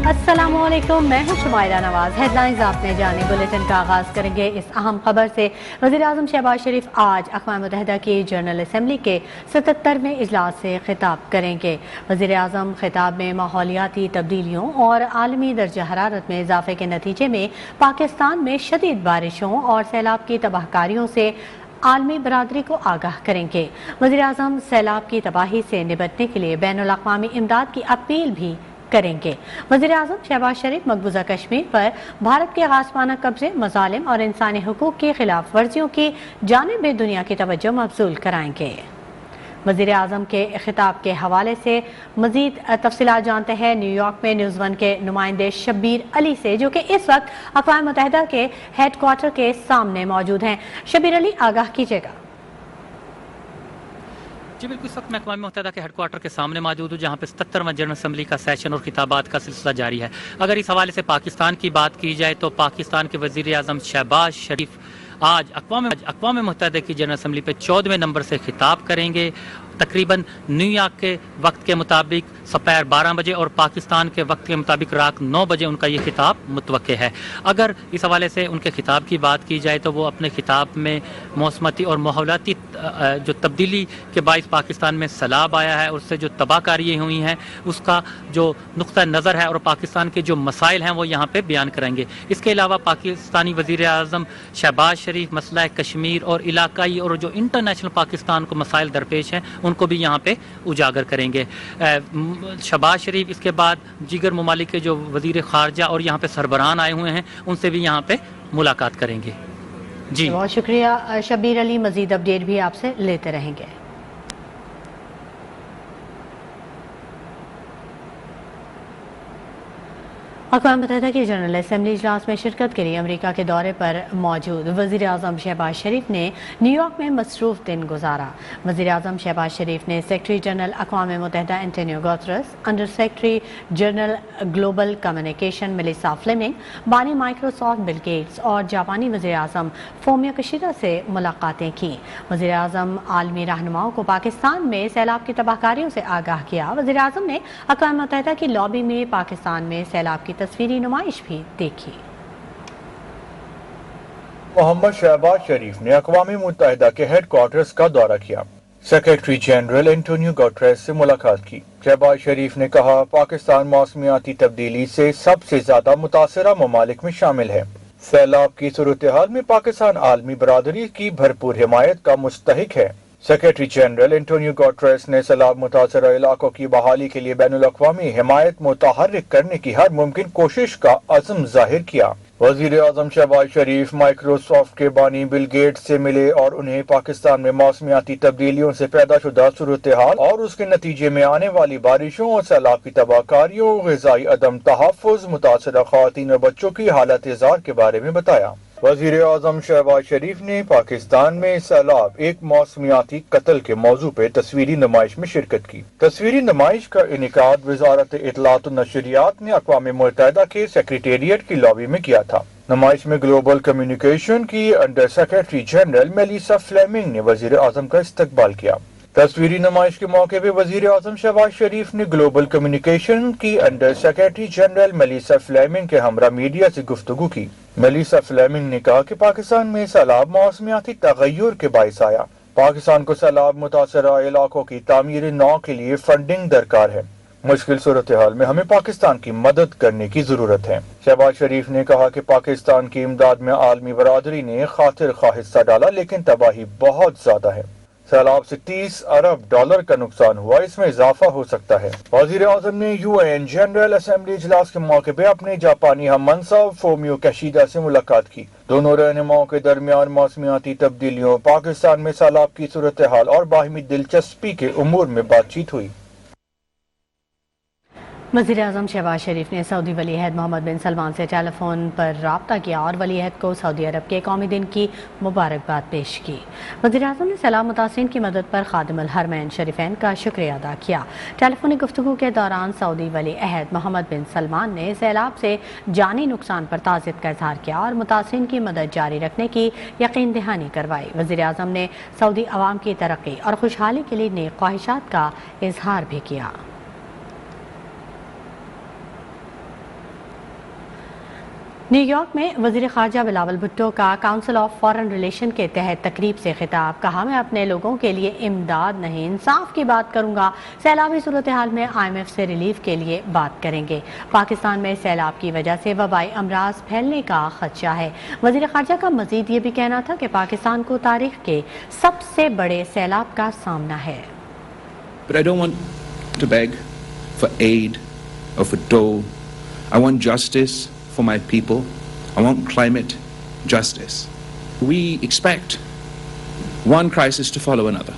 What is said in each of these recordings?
अस्सलामुअलैकुम, मैं हूं शुमाइरा नवाज। हेडलाइंस आपने जानी। बुलेटिन का आगाज करेंगे इस अहम खबर से। वज़ीर-ए-आज़म शहबाज शरीफ आज अक़वाम मुत्तहिदा की जनरल असम्बली के 77वें इजलास से खिताब करेंगे। वज़ीर-ए-आज़म खिताब में माहौलियाती तब्दीलियों और आलमी दर्जा हरारत में इजाफे के नतीजे में पाकिस्तान में शदीद बारिशों और सैलाब की तबाहकारियों से आलमी बरादरी को आगाह करेंगे। वज़ीर-ए-आज़म सैलाब की तबाही से निपटने के लिए बैनुल अक़वामी इमदाद की अपील भी करेंगे। वज़ीर-ए-आज़म शहबाज शरीफ मकबूजा कश्मीर पर भारत के गासबाना कब्जे, मज़ालिम और इंसानी हुकूक की खिलाफ वर्जियों की जानिब दुनिया की तवज्जो मबज़ूल कराएंगे। वज़ीर-ए-आज़म के खिताब के हवाले से मज़ीद तफ़सीलात जानते हैं न्यूयॉर्क में न्यूज़ वन के नुमाइंदे शब्बीर अली से, जो कि इस वक्त अक़वाम मुत्तहिदा के हेड क्वार्टर के सामने मौजूद हैं। शब्बीर अली, आगाह कीजिएगा। जी बिल्कुल, इस वक्त मैं अक़वाम मुत्तहिदा के हेडक्वार्टर के सामने मौजूद हूँ, जहाँ पे 77वां जनरल असम्बली का सेशन और खिताबात का सिलसिला जारी है। अगर इस हवाले से पाकिस्तान की बात की जाए तो पाकिस्तान के वज़ीर-ए-आज़म शहबाज शरीफ आज अक़वाम मुत्तहिदा की जनरल असम्बली पे 14वें नंबर से खिताब करेंगे। तकरीबन न्यूयॉर्क के वक्त के मुताबिक दोपहर 12 बजे और पाकिस्तान के वक्त के मुताबिक रात 9 बजे उनका ये खिताब मुतवक्के है। अगर इस हवाले से उनके खिताब की बात की जाए तो वो अपने खिताब में मौसमती और माहौलियाती जो तब्दीली के बाइस पाकिस्तान में सैलाब आया है, उससे जो तबाहकारियाँ हुई हैं, उसका जो नुक्ता नज़र है और पाकिस्तान के जो मसाइल हैं वो यहाँ पे बयान करेंगे। इसके अलावा पाकिस्तानी वज़ीर-ए-आज़म शहबाज शरीफ मसला कश्मीर और इलाकाई और जो इंटरनेशनल पाकिस्तान को मसाइल दरपेश हैं उनको भी यहाँ पे उजागर करेंगे। शहबाज शरीफ इसके बाद जिगर ममालिक के जो वज़ीर ख़ारजा और यहाँ पे सरबराहान आए हुए हैं उनसे भी यहाँ पे मुलाकात करेंगे। जी बहुत शुक्रिया शब्बीर अली, मज़ीद अपडेट भी आपसे लेते रहेंगे। अक़वाम मुत्तहिदा की जनरल असम्बली इजलास में शिरकत के लिए अमरीका के दौरे पर मौजूद वज़ीर-ए-आज़म शहबाज शरीफ ने न्यूयॉर्क में मसरूफ़ दिन गुजारा। वज़ीर-ए-आज़म शहबाज शरीफ ने सेक्रेटरी जनरल अक़वाम मुत्तहिदा Antonio Guterres, under secretary general global communication Melissa Fleming, बानी माइक्रोसॉफ्ट बिल गेट्स और जापानी वज़ीर-ए-आज़म फोमियो किशिदा से मुलाकातें की। वज़ीर-ए-आज़म आलमी रहनुमाओं को पाकिस्तान में सैलाब की तबाहकारियों से आगाह किया। वज़ीर-ए-आज़म ने अक़वाम मुत्तहिदा की लॉबी में पाकिस्तान में सैलाब की तस्वीरी नुमाइश भी देखी। मोहम्मद शहबाज शरीफ ने अक़वाम मुत्तहिदा के हेड क्वार्टर्स का दौरा किया। सेक्रेटरी जनरल एंटोनियो गुतेरेस से मुलाकात की। शहबाज शरीफ ने कहा, पाकिस्तान मौसमियाती तब्दीली से सबसे ज्यादा मुतासरा ममालिक में शामिल है। सैलाब की सूरत हाल में पाकिस्तान आलमी बरादरी की भरपूर हिमायत का मुस्तहिक है। सेक्रेटरी जनरल एंटोनियो गुतेरेस ने सैलाब मुतासरा इलाकों की बहाली के लिए बैनुल अक़वामी हिमायत मुतहर्रिक करने की हर मुमकिन कोशिश का अज़्म जाहिर किया। वज़ीर-ए-आज़म शहबाज शरीफ माइक्रोसॉफ्ट के बानी बिल गेट्स से मिले और उन्हें पाकिस्तान में मौसमियाती तब्दीलियों से पैदा शुदा सूरत हाल और उसके नतीजे में आने वाली बारिशों और सैलाब की तबाहकारियों, ग़िज़ाई अदम तहफ़्फ़ुज़, मुतासरा ख़वातीन और बच्चों की हालत ज़ार के बारे में बताया। वज़ीर-ए-आज़म शहबाज शरीफ ने पाकिस्तान में सैलाब एक मौसमियाती कत्ल के मौजू पे तस्वीरी नुमाइश में शिरकत की। तस्वीरी नुमाइश का इनेकाद वज़ारत इत्तलात और नशरियात ने अक़वाम मुत्तहिदा के सेक्रेटेरिएट की लॉबी में किया था। नुमाइश में ग्लोबल कम्युनिकेशन की under secretary general Melissa Fleming ने वज़ीर-ए-आज़म का इस्तकबाल किया। तस्वीरी नुमाइश के मौके पर वज़ीर-ए-आज़म शहबाज शरीफ ने ग्लोबल कम्युनिकेशन की under secretary general Melissa Fleming के हमरा मीडिया से गुफ्तगू की। मेलिसा फ्लेमिंग ने कहा कि पाकिस्तान में सैलाब मौसमियाती तगय्युर के बाइस आया। पाकिस्तान को सैलाब मुतासरा इलाकों की तामीर नौ के लिए फंडिंग दरकार है। मुश्किल सूरत हाल में हमें पाकिस्तान की मदद करने की जरूरत है। शहबाज शरीफ ने कहा कि पाकिस्तान की इमदाद में आलमी बरादरी ने खातिर खा हिस्सा डाला, लेकिन तबाही बहुत ज्यादा है। सैलाब से 30 अरब डॉलर का नुकसान हुआ, इसमें इजाफा हो सकता है। वज़ीर-ए-आज़म ने यूएन जनरल असम्बली इजलास के मौके पर अपने जापानी हम मनसब फोमियो किशिदा से मुलाकात की। दोनों रहनुमाओं के दरमियान मौसमियाती तब्दीलियों, पाकिस्तान में सैलाब की सूरत हाल और बाहिमी दिलचस्पी के उमूर में बातचीत हुई। वज़ीर-ए-आज़म शहबाज शरीफ ने सऊदी वली अहद मोहम्मद बिन सलमान से टेलीफोन पर रब्ता किया और वली अहद को सऊदी अरब के कौमी दिन की मुबारकबाद पेश की। वज़ीर-ए-आज़म ने सैलाब मुतासिरीन की मदद पर खादिमुल हरमैन शरीफैन का शुक्रिया अदा किया। टेलीफोनिक गुफ्तगू के दौरान सऊदी वली अहद मोहम्मद बिन सलमान ने सैलाब से जानी नुकसान पर ताज़ियत का इजहार किया और मुतासिरीन की मदद जारी रखने की यकीन दहानी करवाई। वज़ीर-ए-आज़म ने सऊदी अवाम की तरक्की और खुशहाली के लिए नेक ख्वाहिशात का इजहार भी किया। نیو یارک میں وزیر خارجہ بلاول بھٹو کا کاؤنسل آف فارن ریلیشن کے تحت تقریب سے خطاب. کہا میں اپنے لوگوں کے لیے امداد نہیں انصاف کی بات کروں گا. سیلابی صورتحال میں IMF سے ریلیف کے لیے بات کریں گے. پاکستان میں سیلاب کی وجہ سے وبائی امراض پھیلنے کا خدشہ ہے. وزیر خارجہ کا مزید یہ بھی کہنا تھا کہ پاکستان کو تاریخ کے سب سے بڑے سیلاب کا سامنا ہے. But I don't want to beg for aid or for dole. I want justice for my people. I want climate justice. We expect one crisis to follow another.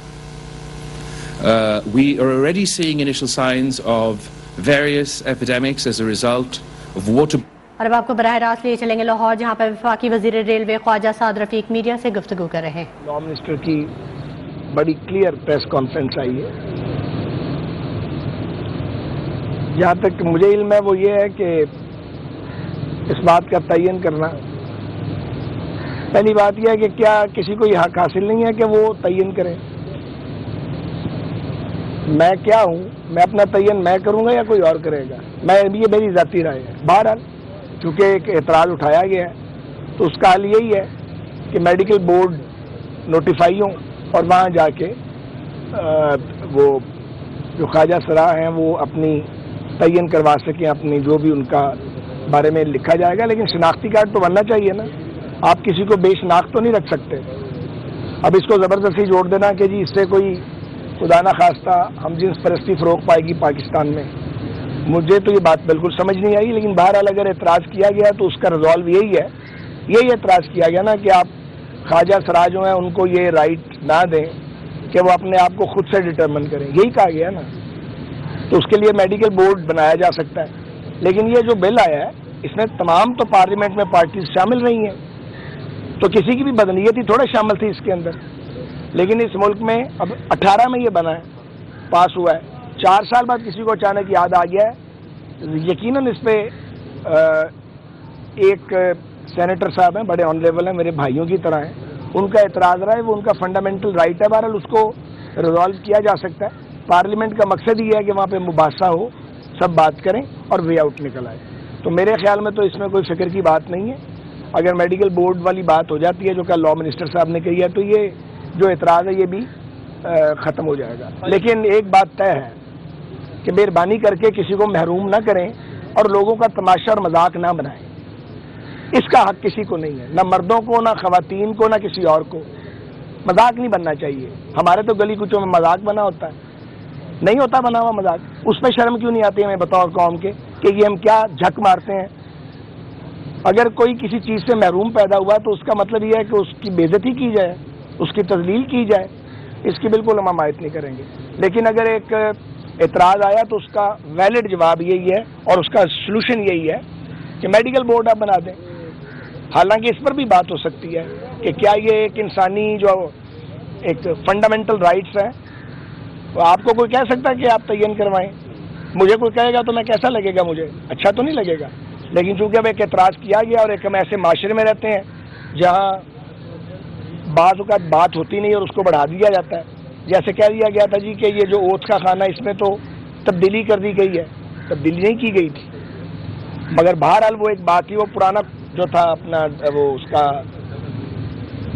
We are already seeing initial signs of various epidemics as a result of water. اور اب آپ کو براہ راست لیے چلیں گے لاہور، جہاں پر وفاقی وزیر ریلوے خواجہ سعد رفیق میڈیا سے گفتگو کر رہے ہیں. لا منسٹر کی بڑی کلیئر پریس کانفرنس آئی ہے. جہاں تک مجھے علم ہے وہ یہ ہے کہ اس بات کا تعین کرنا، پہلی بات یہ ہے کہ کیا کسی کو یہ حق حاصل نہیں ہے کہ وہ تعین کرے. میں کیا ہوں، میں اپنا تعین میں کروں گا یا کوئی اور کرے گا، یہ میری ذاتی رائے ہے. بہرحال چونکہ ایک اعتراض اٹھایا گیا ہے تو اس کا حل یہی ہے کہ میڈیکل بورڈ نوٹیفائی ہوں اور وہاں جا کے وہ جو خواجہ سرا ہیں وہ اپنی تعین کروا سکیں، اپنی جو بھی ان کا بارے میں لکھا جائے گا. لیکن شناختی کارڈ تو بننا چاہیے نا. آپ کسی کو بے شناخت تو نہیں رکھ سکتے. اب اس کو زبردستی جوڑ دینا کہ جی اس سے کوئی خدا نہ خواستہ ہم جنس پرستی فروغ پائے گی پاکستان میں، مجھے تو یہ بات بالکل سمجھ نہیں آئی. لیکن بہرحال اگر اعتراض کیا گیا تو اس کا ریزالو یہی اعتراض کیا گیا نا کہ آپ خواجہ سرا جو ہیں ان کو یہ رائٹ نہ دیں کہ وہ اپنے آپ کو خود سے ڈٹرمن کریں. یہی کہا گیا نا. تو اس کے لیے میڈیکل بورڈ بنایا جا سکتا ہے. لیکن یہ جو بل آیا ہے اس میں تمام تو پارلیمنٹ میں پارٹیز شامل نہیں ہیں، تو کسی کی بھی بدنیتی تھوڑا شامل تھی اس کے اندر. لیکن اس ملک میں اب 18 میں یہ بنا ہے، پاس ہوا ہے. 4 سال بعد کسی کو اچانک یاد آ گیا ہے. یقیناً اس پہ ایک سینیٹر صاحب ہیں، بڑے آن لیول ہیں، میرے بھائیوں کی طرح ہیں، ان کا اعتراض رہا ہے، وہ ان کا فنڈامنٹل رائٹ ہے. بہرحال اس کو ریزالو کیا جا سکتا ہے. پارلیمنٹ کا مقصد یہ ہے کہ وہاں پہ مباحثہ ہو، سب بات کریں اور وے آؤٹ نکل آئے. تو میرے خیال میں تو اس میں کوئی فکر کی بات نہیں ہے. اگر میڈیکل بورڈ والی بات ہو جاتی ہے جو کہ لا منسٹر صاحب نے کہی ہے تو یہ جو اعتراض ہے یہ بھی ختم ہو جائے گا. لیکن ایک بات طے ہے کہ مہربانی کر کے کسی کو محروم نہ کریں اور لوگوں کا تماشا اور مذاق نہ بنائیں. اس کا حق کسی کو نہیں ہے، نہ مردوں کو، نہ خواتین کو، نہ کسی اور کو. مذاق نہیں بننا چاہیے. ہمارے تو گلی کوچوں میں مذاق بنا ہوتا ہے، نہیں ہوتا بنا ہوا مذاق. اس پہ شرم کیوں نہیں آتی ہمیں بطور قوم کے کہ یہ ہم کیا جھک مارتے ہیں. اگر کوئی کسی چیز سے محروم پیدا ہوا تو اس کا مطلب یہ ہے کہ اس کی بے عزتی کی جائے، اس کی تذلیل کی جائے. اس کی بالکل ہم حمایت نہیں کریں گے. لیکن اگر ایک اعتراض آیا تو اس کا ویلڈ جواب یہی ہے اور اس کا سلوشن یہی ہے کہ میڈیکل بورڈ آپ بنا دیں. حالانکہ اس پر بھی بات ہو سکتی ہے کہ کیا یہ ایک انسانی جو ایک فنڈامنٹل رائٹس ہیں، آپ کو کوئی کہہ سکتا ہے کہ آپ تعین کروائیں. مجھے کوئی کہے گا تو میں کیسا لگے گا، مجھے اچھا تو نہیں لگے گا. لیکن چونکہ اب ایک اعتراض کیا گیا اور ایک ہم ایسے معاشرے میں رہتے ہیں جہاں بعض اوقات بات ہوتی نہیں اور اس کو بڑھا دیا جاتا ہے. جیسے کہہ دیا گیا تھا جی کہ یہ جو اوتھ کا کھانا اس میں تو تبدیلی کر دی گئی ہے. تبدیلی نہیں کی گئی تھی، مگر بہرحال وہ ایک بات تھی. وہ پرانا جو تھا اپنا وہ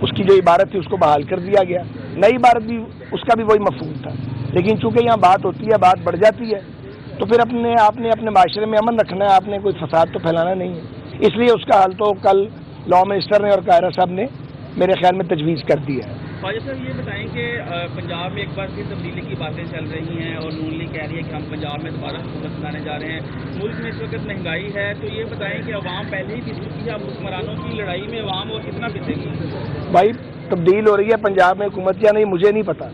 اس کی جو عبارت تھی اس کو بحال کر دیا گیا. نئی عبارت بھی اس کا بھی وہی مفہوم تھا. لیکن چونکہ یہاں بات ہوتی ہے، بات بڑھ جاتی ہے، تو پھر آپ نے اپنے معاشرے میں امن رکھنا ہے. آپ نے کوئی فساد تو پھیلانا نہیں ہے. اس لیے اس کا حل تو کل لا منسٹر نے اور قاہرہ صاحب نے میرے خیال میں تجویز کر دی ہے. خواجہ صاحب یہ بتائیں کہ پنجاب میں ایک بار پھر تبدیلی کی باتیں چل رہی ہیں اور نون لیگ کہہ رہی ہے کہ ہم پنجاب میں دوبارہ حکومت چلانے جا رہے ہیں. ملک میں اس وقت مہنگائی ہے، تو یہ بتائیں کہ عوام پہلے ہی پس چکی ہے. اب حکمرانوں کی لڑائی میں عوام اور کتنا پسے گی؟ بھائی تبدیل ہو رہی ہے پنجاب میں حکومت یا نہیں مجھے نہیں پتا.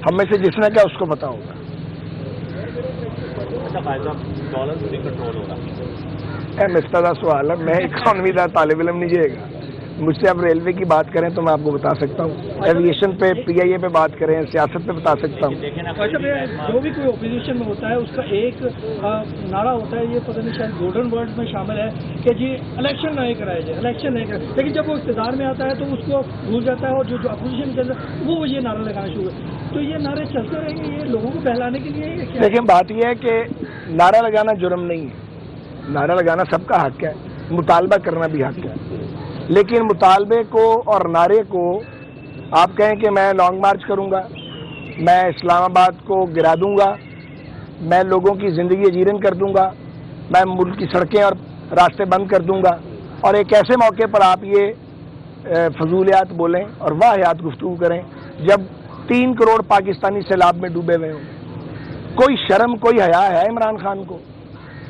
ہم میں سے جس نے کیا اس کو پتا ہوگا. ڈالر بھی کنٹرول ہو رہا ہے. مستدہ سوال ہے. میں اکانومی کا طالب علم نہیں جائے گا. مجھ سے اب ریلوے کی بات کریں تو میں آپ کو بتا سکتا ہوں، ایویشن پہ PIA پہ بات کریں، سیاست پہ بتا سکتا ہوں. جو بھی کوئی اپوزیشن میں ہوتا ہے اس کا ایک نعرہ ہوتا ہے، یہ پتہ نہیں شاید گولڈن ورڈ میں شامل ہے کہ جی الیکشن نہیں کرائے جائے، الیکشن نہیں کرائے. لیکن جب وہ اقتدار میں آتا ہے تو اس کو بھول جاتا ہے اور جو اپوزیشن کے اندر وہ یہ نعرہ لگانا شروع ہے. تو یہ نعرے چلتے رہیں گے، یہ لوگوں کو بہلانے کے لیے ہے. لیکن بات یہ ہے کہ نعرہ لگانا جرم نہیں ہے. نعرہ لگانا سب کا حق ہے. मुतालबा करना भी हक है, लेकिन मुतालबे को और नारे को आप कहें कि मैं लॉन्ग मार्च करूंगा, मैं इस्लामाबाद को गिरा दूंगा, मैं लोगों की ज़िंदगी जीरन कर दूंगा, मैं मुल्क की सड़कें और रास्ते बंद कर दूंगा, और एक ऐसे मौके पर आप ये फजूलियात बोलें और वाहियात गुफ्तगू करें जब 3 करोड़ पाकिस्तानी सैलाब में डूबे हुए हों। कोई शर्म, कोई हया है इमरान खान को?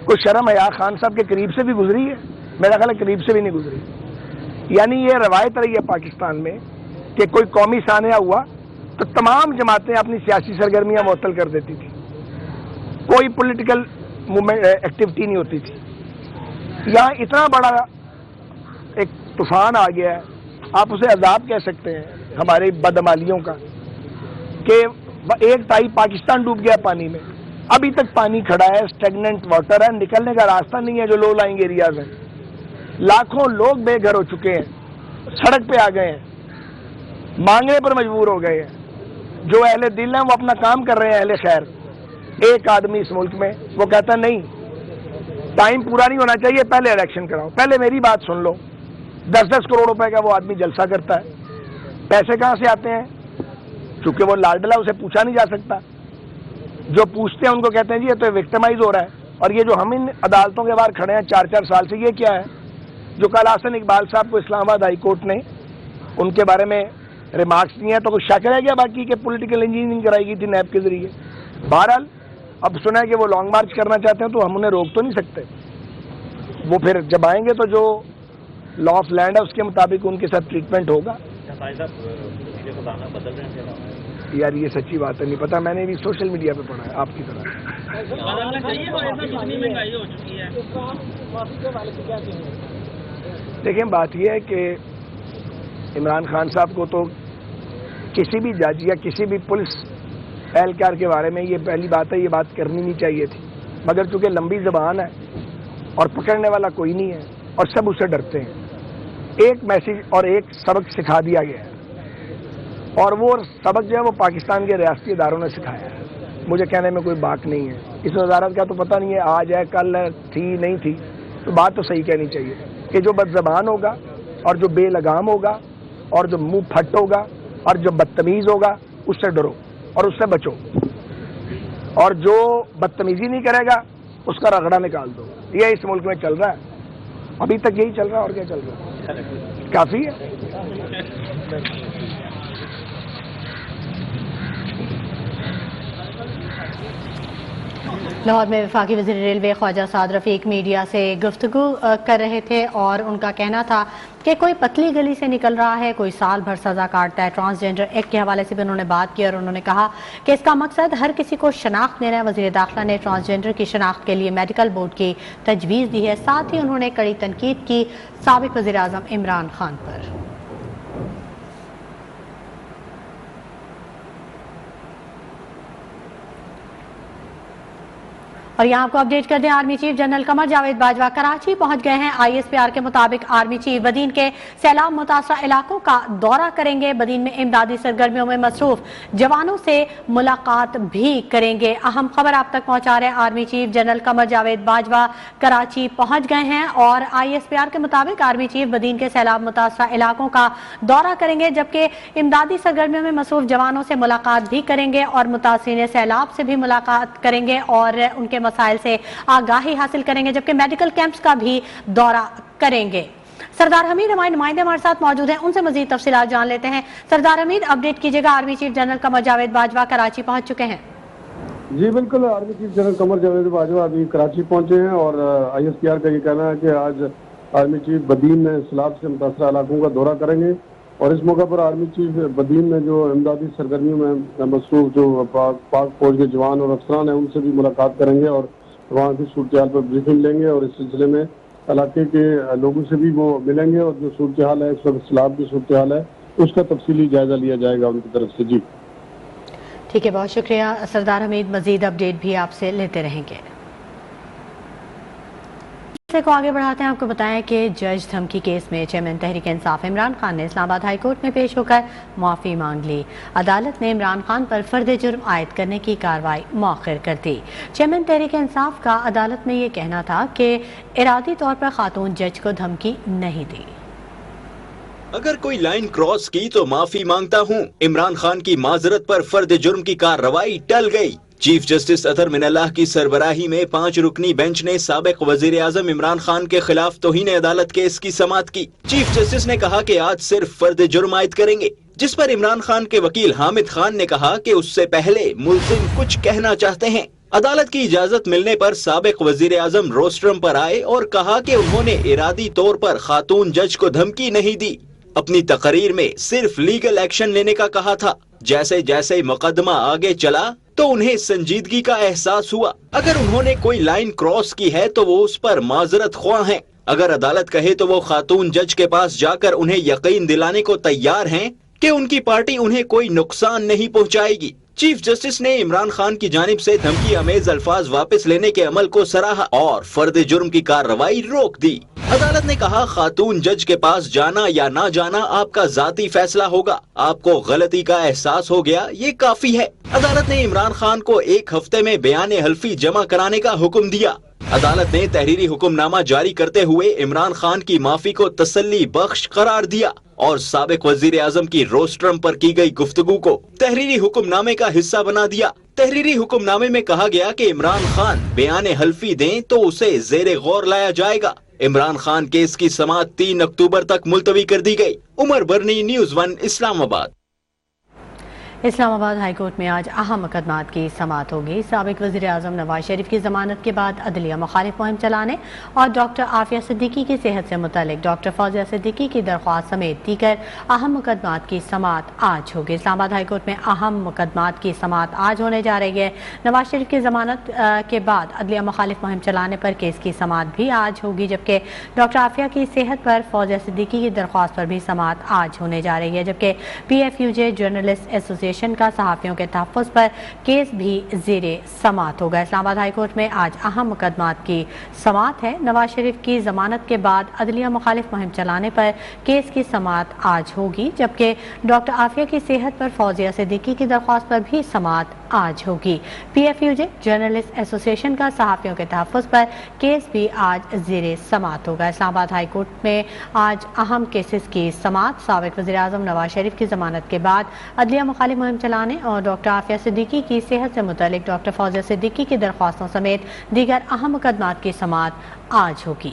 कोई शर्म हया खान साहब के करीब से भी गुजरी है? मेरा ख्याल है करीब से भी नहीं गुजरी। यानी ये रवायत रही है पाकिस्तान में कि कोई कौमी सानिया हुआ तो तमाम जमातें अपनी सियासी सरगर्मियां मुअत्तल कर देती थी, कोई पॉलिटिकल मूवमेंट एक्टिविटी नहीं होती थी। यहाँ इतना बड़ा एक तूफान आ गया है, आप उसे अजाब कह सकते हैं हमारे बदअमालियों का, कि 1/3 पाकिस्तान डूब गया पानी में, अभी तक पानी खड़ा है, स्टेगनेंट वाटर है, निकलने का रास्ता नहीं है जो लो लाइंग एरियाज हैं। लाखों लोग बेघर हो चुके हैं, सड़क पे आ गए हैं, मांगने पर मजबूर हो गए हैं। जो अहले दिल हैं वो अपना काम कर रहे हैं, अहले खैर। एक आदमी इस मुल्क में वो कहता नहीं, टाइम पूरा नहीं होना चाहिए, पहले इलेक्शन कराओ। पहले मेरी बात सुन लो, 10-10 करोड़ रुपए का वो आदमी जलसा करता है, पैसे कहाँ से आते हैं? चूंकि वो लाडला, उसे पूछा नहीं जा सकता। जो पूछते हैं उनको कहते हैं जी ये तो विक्टिमाइज हो रहा है। और ये जो हम इन अदालतों के बाहर खड़े हैं 4-4 साल से, ये क्या है? जो कल हसन इकबाल साहब को इस्लामाबाद हाई कोर्ट ने उनके बारे में रिमार्क्स दिए हैं, तो कुछ शक रह गया बाकी के पॉलिटिकल इंजीनियरिंग कराई गई थी नैब के जरिए। बहरहाल अब सुना है कि वो लॉन्ग मार्च करना चाहते हैं, तो हम उन्हें रोक तो नहीं सकते। वो फिर जब आएंगे तो जो लॉ ऑफ लैंड है उसके मुताबिक उनके साथ ट्रीटमेंट होगा। यार ये सच्ची बात है, नहीं पता, मैंने भी सोशल मीडिया पे पढ़ा है आपकी तरह। देखिए बात यह है कि इमरान खान साहब को तो किसी भी जज या किसी भी पुलिस एहलकार के बारे में ये पहली बात है, ये बात करनी नहीं चाहिए थी, मगर चूंकि लंबी ज़बान है और पकड़ने वाला कोई नहीं है और सब उससे डरते हैं, एक मैसेज और एक सबक सिखा दिया गया है, और वो सबक जो है वो पाकिस्तान के रियासती इदारों ने सिखाया है। मुझे कहने में कोई बात नहीं है, इस वजारत का तो पता नहीं है आज है कल है, थी नहीं थी, तो बात तो सही कहनी चाहिए कि जो बदज़बान होगा और जो बेलगाम होगा और जो मुंह फट होगा और जो बदतमीज़ होगा उससे डरो और उससे बचो, और जो बदतमीज़ी नहीं करेगा उसका रगड़ा निकाल दो। ये इस मुल्क में चल रहा है, अभी तक यही चल रहा है, और क्या चल रहा है? काफ़ी है। लाहौर में वफाकी वज़ीर रेलवे ख्वाजा साद रफ़ीक मीडिया से गुफ्तगू कर रहे थे और उनका कहना था कि कोई पतली गली से निकल रहा है, कोई साल भर सज़ा काटता है। ट्रांसजेंडर एक्ट के हवाले से भी उन्होंने बात की और उन्होंने कहा कि इसका मकसद हर किसी को शनाख्त देना है। वज़ीर दाखिला ने ट्रांसजेंडर की शनाख्त के लिए मेडिकल बोर्ड की तजवीज़ दी है। साथ ही उन्होंने कड़ी तनकीद की साबिक़ वज़ीर आज़म इमरान खान पर। और यहाँ आपको अपडेट कर दें, army chief general Qamar Javed Bajwa Karachi पहुंच गए हैं। ISPR के मुताबिक आर्मी चीफ बदीन के सैलाब मुतासरा इलाकों का दौरा करेंगे। बदीन में इमदादी सरगर्मियों में मसरूफ जवानों से मुलाकात भी करेंगे। अहम खबर आप तक पहुंचा रहे हैं, army chief general Qamar Javed Bajwa Karachi पहुंच गए हैं और ISPR के मुताबिक आर्मी चीफ बदीन के सैलाब मुतासरा इलाकों का दौरा करेंगे, जबकि इमदादी सरगर्मियों में मसरूफ जवानों से मुलाकात भी करेंगे और मुतासिरीन सैलाब से भी मुलाकात करेंगे और उनके मसाइल से आगाही हासिल करेंगे, जबकि मेडिकल कैंप्स का भी दौरा करेंगे। सरदार हमीद हमारे नुमाइंदे हमारे साथ मौजूद हैं, उनसे मजीद तफसीलात जान लेते हैं। सरदार हमीद, अपडेट कीजिएगा, army chief general Qamar Javed Bajwa Karachi पहुंच चुके हैं। जी बिल्कुल, army chief general Qamar Javed Bajwa अभी कराची पहुंचे हैं और ISPR का ये कहना है कि आज आर्मी चीफ बदीन में सैलाब से मुतासरा इलाकों का दौरा करेंगे और इस मौके पर आर्मी चीफ बदीन में जो इमदादी सरगर्मियों में मसरूफ जो पाक फौज के जवान और अफसरान हैं उनसे भी मुलाकात करेंगे और वहाँ की सूरत हाल पर ब्रीफिंग लेंगे और इस सिलसिले में इलाके के लोगों से भी वो मिलेंगे और जो सूरत हाल है, इस वक्त सैलाब की सूरत हाल है, उसका तफसीली जायजा लिया जाएगा उनकी तरफ से। जी ठीक है, बहुत शुक्रिया सरदार हमीद, मजीद अपडेट भी आपसे लेते रहेंगे। سلسلے کو آگے بڑھاتے ہیں. آپ کو بتائیں کہ جج دھمکی کیس میں چیئرمین تحریک انصاف عمران خان نے اسلام آباد ہائی کورٹ میں پیش ہو کر معافی مانگ لی. عدالت نے عمران خان پر فرد جرم عائد کرنے کی کارروائی مؤخر کر دی. چیئرمین تحریک انصاف کا عدالت میں یہ کہنا تھا کہ ارادی طور پر خاتون جج کو دھمکی نہیں دی. اگر کوئی لائن کراس کی تو معافی مانگتا ہوں. عمران خان کی معذرت پر فرد جرم کی کارروائی ٹل گئی. چیف جسٹس اطہر من اللہ کی سربراہی میں 5 رکنی بینچ نے سابق وزیر اعظم عمران خان کے خلاف توہین عدالت کیس کی سماعت کی. چیف جسٹس نے کہا کہ آج صرف فرد جرم عائد کریں گے، جس پر عمران خان کے وکیل حامد خان نے کہا کہ اس سے پہلے ملزم کچھ کہنا چاہتے ہیں. عدالت کی اجازت ملنے پر سابق وزیر اعظم روسٹرم پر آئے اور کہا کہ انہوں نے ارادی طور پر خاتون جج کو دھمکی نہیں دی. اپنی تقریر میں صرف لیگل ایکشن لینے کا کہا تھا. جیسے جیسے مقدمہ آگے چلا تو انہیں سنجیدگی کا احساس ہوا. اگر انہوں نے کوئی لائن کراس کی ہے تو وہ اس پر معذرت خواہ ہیں. اگر عدالت کہے تو وہ خاتون جج کے پاس جا کر انہیں یقین دلانے کو تیار ہیں کہ ان کی پارٹی انہیں کوئی نقصان نہیں پہنچائے گی. چیف جسٹس نے عمران خان کی جانب سے دھمکی آمیز الفاظ واپس لینے کے عمل کو سراہا اور فرد جرم کی کارروائی روک دی. عدالت نے کہا خاتون جج کے پاس جانا یا نہ جانا آپ کا ذاتی فیصلہ ہوگا. آپ کو غلطی کا احساس ہو گیا، یہ کافی ہے. عدالت نے عمران خان کو 1 ہفتے میں بیان حلفی جمع کرانے کا حکم دیا. عدالت نے تحریری حکم نامہ جاری کرتے ہوئے عمران خان کی معافی کو تسلی بخش قرار دیا اور سابق وزیر اعظم کی روسٹرم پر کی گئی گفتگو کو تحریری حکم نامے کا حصہ بنا دیا. تحریری حکم نامے میں کہا گیا کہ عمران خان بیان حلفی دیں تو اسے زیر غور لایا جائے گا. عمران خان کیس کی سماعت 3 اکتوبر تک ملتوی کر دی گئی. عمر برنی، نیوز 1، اسلام آباد. اسلام آباد ہائی کورٹ میں آج اہم مقدمات کی سماعت ہوگی. سابق وزیر اعظم نواز شریف کی ضمانت کے بعد عدلیہ مخالف مہم چلانے اور ڈاکٹر عافیہ صدیقی کی صحت سے متعلق ڈاکٹر فوزیہ صدیقی کی درخواست سمیت دیگر اہم مقدمات کی سماعت آج ہوگی. اسلام آباد ہائی کورٹ میں اہم مقدمات کی سماعت آج ہونے جا رہی ہے. نواز شریف کی ضمانت کے بعد عدلیہ مخالف مہم چلانے پر کیس کی سماعت بھی آج ہوگی، جبکہ ڈاکٹر عافیہ کی صحت پر فوزیہ صدیقی کی درخواست پر بھی سماعت آج ہونے جا رہی ہے. جبکہ PFUJ جرنلسٹ ایسوسیشن کا صحافیوں کے تحفظ پر کیس بھی زیر سماعت ہوگا. اسلام آباد ہائی کورٹ میں آج اہم مقدمات کی سماعت ہے. نواز شریف کی ضمانت کے بعد عدلیہ مخالف مہم چلانے پر کیس کی سماعت آج ہوگی، جبکہ ڈاکٹر عافیہ کی صحت پر فوزیہ صدیقی کی درخواست پر بھی سماعت آج ہوگی. PFUJ جرنلسٹ ایسوسیشن کا صحافیوں کے تحفظ پر کیس بھی آج زیر سماعت ہوگا. اسلام آباد ہائی کورٹ میں آج اہم کیسز کی سماعت. سابق وزیر اعظم نواز شریف کی ضمانت کے بعد عدلیہ مخالف مہم چلانے اور ڈاکٹر عافیہ صدیقی کی صحت سے متعلق ڈاکٹر فوزیہ صدیقی کی درخواستوں سمیت دیگر اہم مقدمات کی سماعت آج ہوگی.